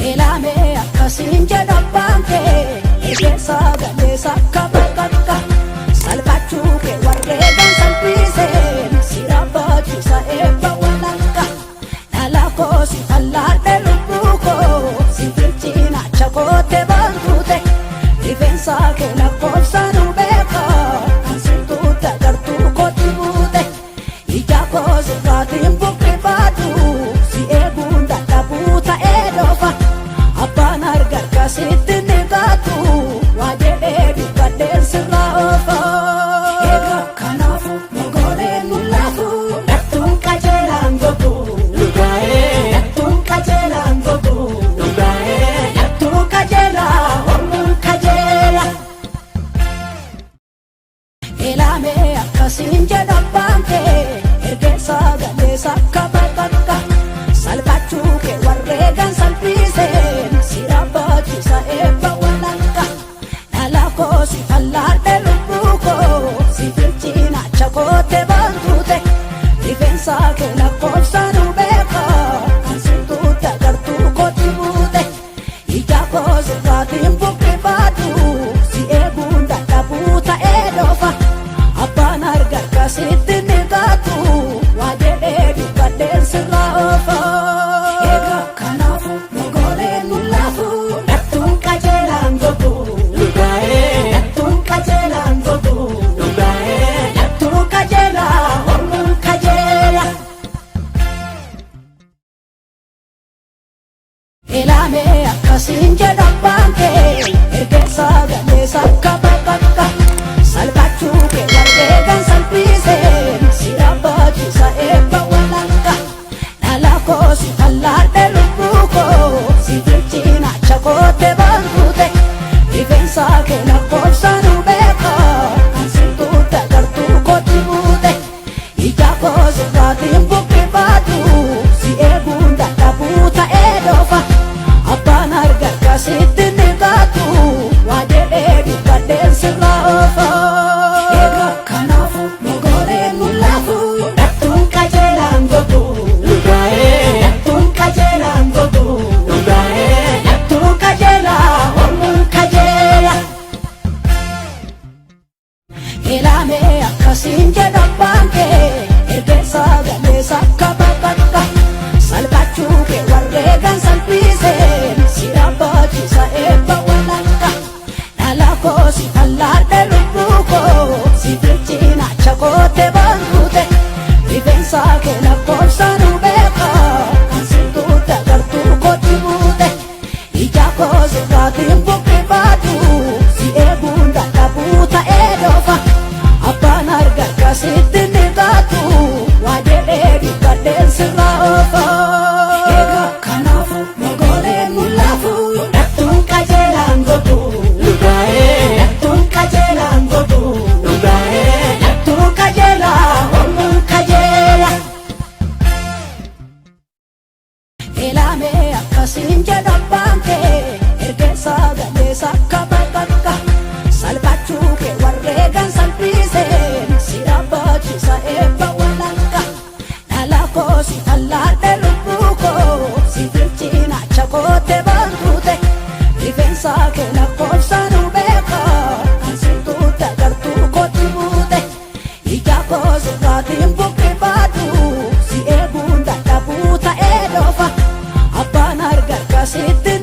Elame akkasiin jedha abbaan kee eegessa galeessa akka bakka salphachuu kee warreegan salphiseen si raabbachiisa eebba walakka dhala koo si fallaadhe lubbuu koo si bilchinaacha koote baantuute rifeensa kee lakkoofsaan beeka kan sirtuutte agartuu kooti buute ija koo sirraatiin buqqifadhu si eeguun dadhabuu ta'ee dhofa abbaan argarga sitti niqatu waa jedhee dubbadheen sirraa oofa eega kanaafu mogooleen mul'atu dhattuun qajeelaan gogu dhattuun qajeelaan gogu dhattuu qajeelaa hormuun qajeela elame akkasiin jedha abbaan kee ergeessa galeessa akka bakka salphachuu kee warreegan salphiseen si raabbachiisa eebba walakka dhala koo si fallaadhe lubbuu koo si bilchinaacha koote baantuute rifeensa kee lakkoofsaan beeka kan sirtuutte agartuu kooti buute ija koo sirraatiin buqqifadhu si eeguun dadhabuu ta'ee dhofa abbaan argarga sitti niqatu waa jedhee dubbadheen sirraa oofa eega kanaafu mogooleen mul'atu dhattuun qajeelaan gogu dhattuun qajeelaan gogu dhattuu qajeelaa hormuun qajeela elame akkasiin jedha abbaan kee ergeessa galeessa akka bakka salphachuu kee warreegan salphiseen si raabbachiisa eebba walakka dhala koo si fallaadhe lubbuu koo si bilchinaacha koote baantuute rifeensa kee lakkoofsaan beeka kan sirtuutte agartuu kooti buute ija koo sirraatiin buqqifadhu si eeguun dadhabuu ta'ee dhofa abbaan argarga sitti niqatu waa jedhee dubbadheen sirraa oofa eega kanaafu mogooleen mul'atu dhattuun qajeelaan gogu dhattuun qajeelaan gogu dhattuu qajeelaa hormuun qajeela elame akkasiin jedha abbaan kee ergeessa galeessa akka bakka salphachuu kee warreegan salphiseen si raabbachiisa eebba walakka dhala koo si fallaadhe lubbuu koo si bilchinaacha koote baantuute rifeensa kee lakkoofsaan beeka kan sirtuutte agartuu kooti buute ija koo sirraatiin buqqifadhu si eeguun dadhabuu ta'ee dhofa abbaan argarga sitti niqatu waa jedhee dubbadheen sirraa oofa eega kanaafu mogooleen mul'atu dhattuun qajeelaan gogu dhattuun qajeelaan gogu dhattuu qajeelaa hormuun qajeela elame akkasiin jedha abbaan kee ergeessa galeessa akka bakka salphachuu kee warreegan salphiseen si raabbachiisa eebba walakka dhala koo si fallaadhe lubbuu koo si bilchinaacha koote baantuute rifeensa kee lakkoofsaan beeka kan sirtuutte agartuu kooti buute ija koo sirraatiin buqqifadhu si eeguun dadhabuu ta'ee dhofa abbaan argarga sitti